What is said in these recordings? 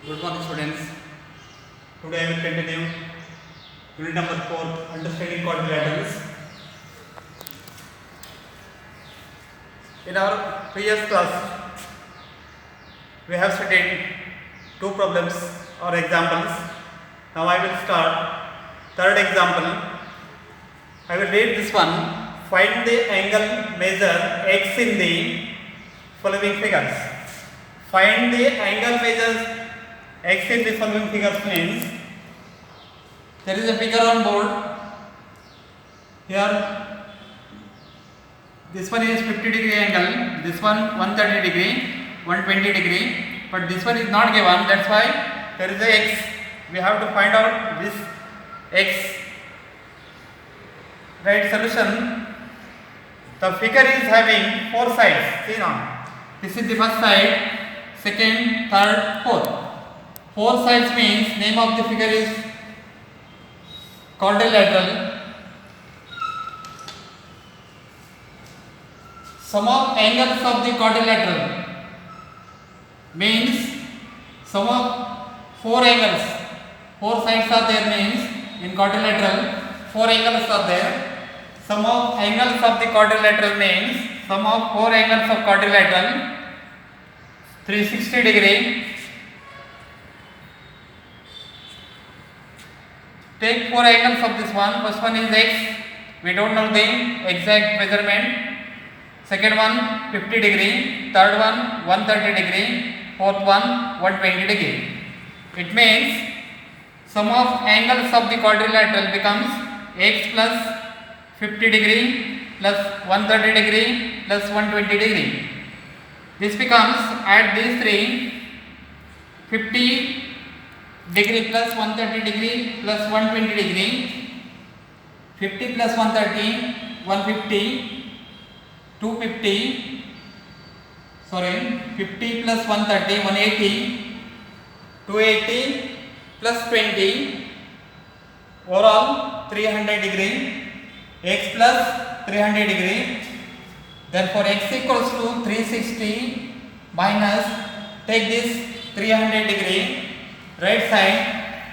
Good morning, students. Today I will continue unit number 4, understanding quadrilaterals. In our previous class, we have studied two problems or examples. Now I will start third example. I will read this one. Find the angle measure x in the following figures. Find the angle measures x in the following figures means there is a figure on board. Here this one is 50 degree angle, this one 130 degree, 120 degree, but this one is not given, that's why there is a x. We have to find out this x. Right, solution. The figure is having four sides. See now, this is the first side, second, third, fourth. Four sides means name of the figure is quadrilateral. Sum of angles of the quadrilateral means sum of four angles. Four sides are there means in quadrilateral four angles are there. Sum of angles of the quadrilateral means sum of four angles of quadrilateral 360 degree. Take four angles of this one. First one is x. We don't know the exact measurement. Second one 50 degree. Third one 130 degree. Fourth one 120 degree. It means sum of angles of the quadrilateral becomes x plus 50 degree plus 130 degree plus 120 degree. This becomes, add these three, 50 degree plus 130 degree plus 120 degree, 50 plus 130, 150, 250, 50 plus 130, 180, 280 plus 20, overall 300 degree, x plus 300 degree. Therefore x equals to 360 minus, take this 300 degree, right side,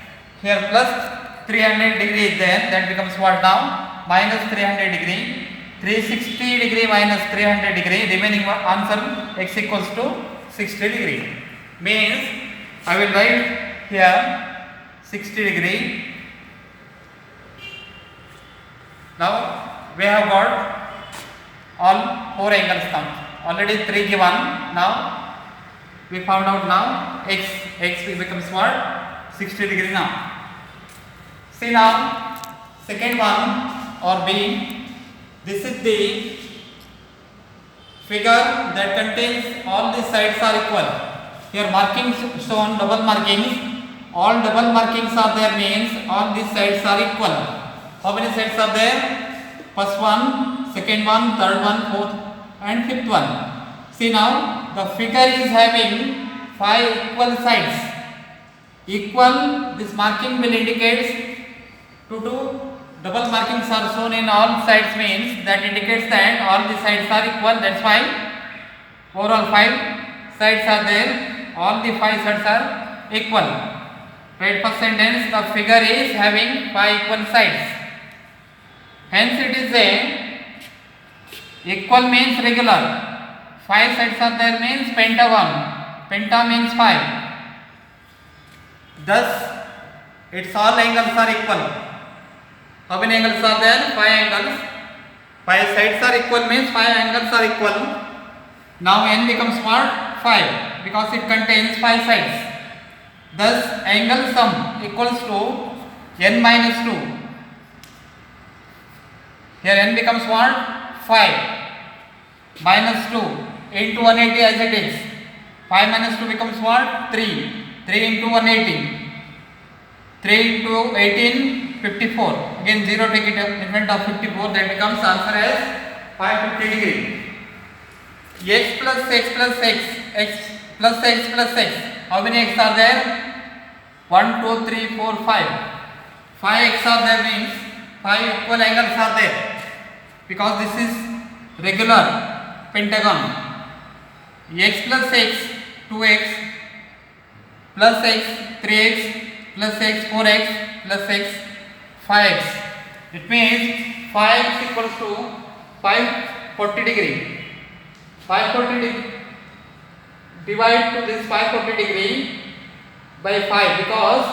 here plus 300 degree is there, that becomes what now? Minus 300 degree, 360 degree minus 300 degree, remaining answer x equals to 60 degree. Means I will write here 60 degree. Now we have got all four angles count. Already 3 given. Now we found out now x becomes what? 60 degree now. See now, second one or B. This is the figure that contains all the sides are equal. Here markings shown, double markings. All double markings are there means all these sides are equal. How many sides are there? First one, second one, third one, fourth and fifth one. See now, the figure is having 5 equal sides. Equal, this marking will indicate two double markings are shown in all sides means that indicates that all the sides are equal. That's why overall 5 sides are there. All the 5 sides are equal. Right, first sentence, the figure is having 5 equal sides. Hence it is a equal means regular. 5 sides are there means pentagon. Penta means 5. Thus its all angles are equal. How many angles are there? 5 angles. 5 sides are equal means 5 angles are equal. Now n becomes what? 5 because it contains 5 sides. Thus angle sum equals to n minus 2. Here n becomes what? 5 minus 2 into 180 as it is. 5 minus 2 becomes what? 3. 3 into 180. 3 into 18, 54. Again 0 take it in front of 54, that becomes answer as 550 degree. X plus x plus x, x plus x plus x. How many x are there? 1, 2, 3, 4, 5. 5 x are there means 5 equal angles are there. Because this is regular pentagon. X plus x, 2x plus x 3x plus x 4x plus x 5x. It means 5x equals to 540 degree. 540 degree. Divide to this 540 degree by 5 because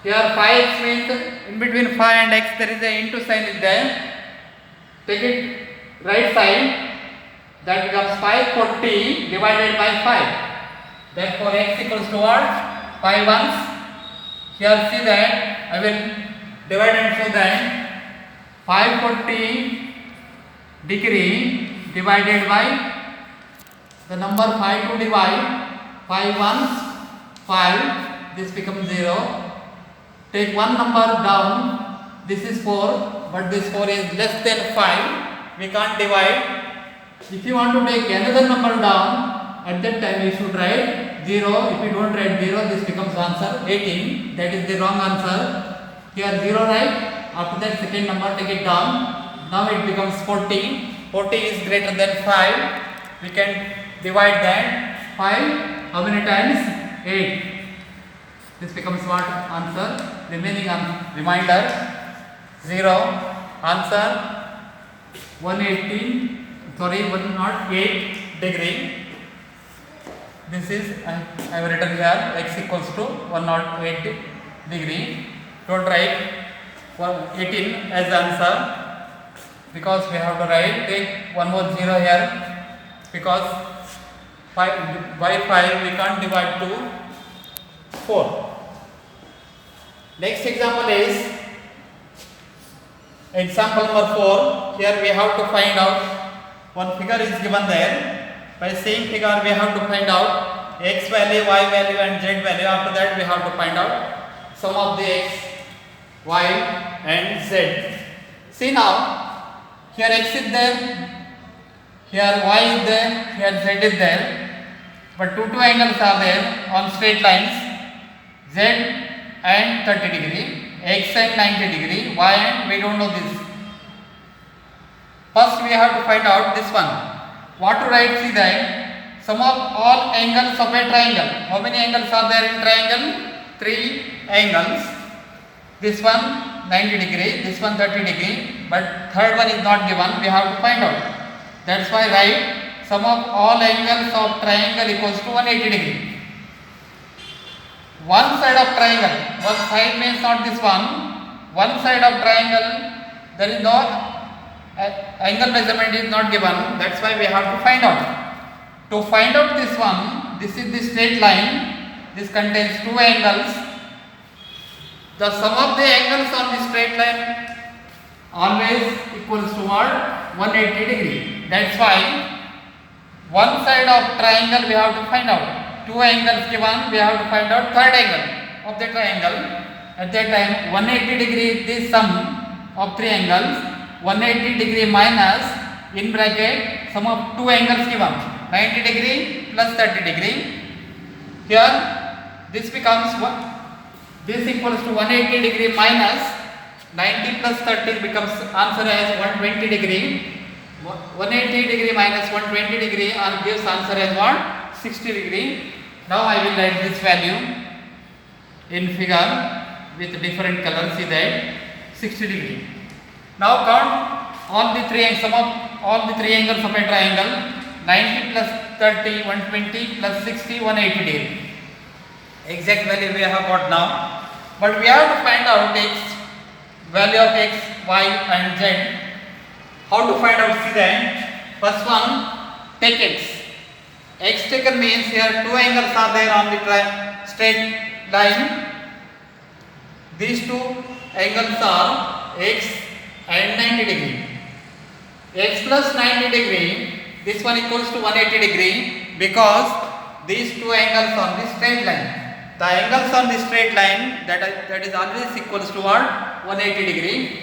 here 5x means in between 5 and x there is a into sign is there. Take it right side, that becomes 540 divided by 5. Therefore x equals to what? 5 ones. Here see that I will divide and show that 540 degree divided by the number 5 to divide, 5 ones 5, this becomes 0. Take one number down, this is 4, but this 4 is less than 5, we can't divide. If you want to take another number down, at that time you should write 0. If you don't write 0, this becomes answer 18. That is the wrong answer. Here 0 right, after that second number take it down. Now it becomes 40. 40 is greater than 5. We can divide that. 5 how many times? 8. This becomes what? Answer. Remaining reminder 0. Answer 108 degree. This is I have written here x equals to 108 degree. Don't write 18 as answer because we have to write. Take one more 0 here because 5 by 5 we can't divide to 4. Next example is example number 4. Here we have to find out, one figure is given there. By seeing figure we have to find out x value, y value and z value. After that we have to find out sum of the x, y and z. See now, here x is there, here y is there, here z is there, but two angles are there on straight lines, z and 30 degree, x and 90 degree, y and we don't know this. First we have to find out this one. What to write? See that sum of all angles of a triangle. How many angles are there in triangle? 3 angles. This one 90 degree, this one 30 degree, but third one is not given. We have to find out. That's why write sum of all angles of triangle equals to 180 degree. One side of triangle, one side means not this one. One side of triangle, there is no angle measurement is not given. That's why we have to find out. To find out this one, this is the straight line. This contains two angles. The sum of the angles on the straight line always equals to what? 180 degree. That's why one side of triangle we have to find out. Two angles given, we have to find out third angle of the triangle. At that time 180 degree is the sum of three angles. 180 degree minus in bracket sum of two angles given, 90 degree plus 30 degree. Here this becomes this equals to 180 degree minus 90 plus 30 becomes answer as 120 degree. 180 degree minus 120 degree gives answer as what? 60 degree. Now I will write this value in figure with different colors. See that 60 degree. Now count all the sum of all the three angles of a triangle. 90 plus 30, 120 plus 60, 180 degree. Exact value we have got now. But we have to find out x, value of x, y and z. How to find out? See that. First one, take x. X taken means here two angles are there on the straight line. These two angles are x and 90 degree. X plus 90 degree, this one equals to 180 degree because these two angles on the straight line. The angles on the straight line that is always equals to what? 180 degree.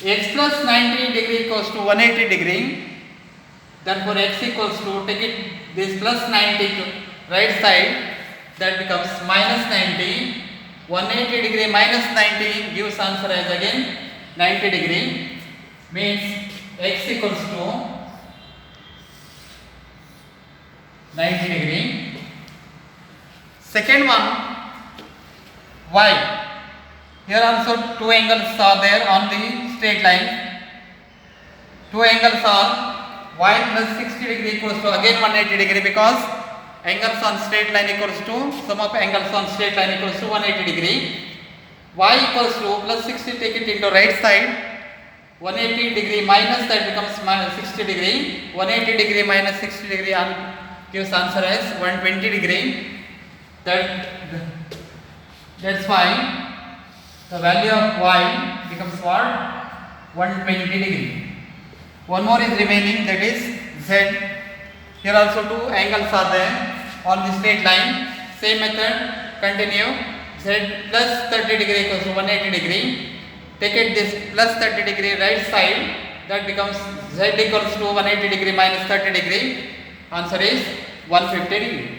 X plus 90 degree equals to 180 degree. Therefore x equals to, take it this plus 90 to right side, that becomes minus 90. 180 degree minus 90 gives answer as again 90 degree. Means x equals to 90 degree. Second one, y. Here also two angles are there on the straight line. Two angles are y plus 60 degree equals to again 180 degree, because angles on straight line equals to sum of angles on straight line equals to 180 degree. Y equals to plus 60, take it into right side, 180 degree minus that becomes minus 60 degree. 180 degree minus 60 degree gives answer as 120 degree. That's why the value of y becomes what? 120 degree. One more is remaining, that is z. Here also two angles are there on the straight line. Same method, continue. Z plus 30 degree equals to 180 degree. Take it this plus 30 degree right side, that becomes z equals to 180 degree minus 30 degree. Answer is 150 degree.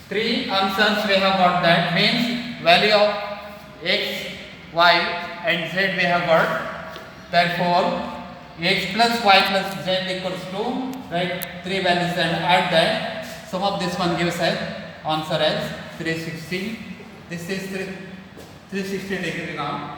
Three answers we have got, that means value of x, y and z we have got. Therefore x plus y plus z equals to, write three values and add that. Sum of this one gives us answer as 360. This is 360 degree now.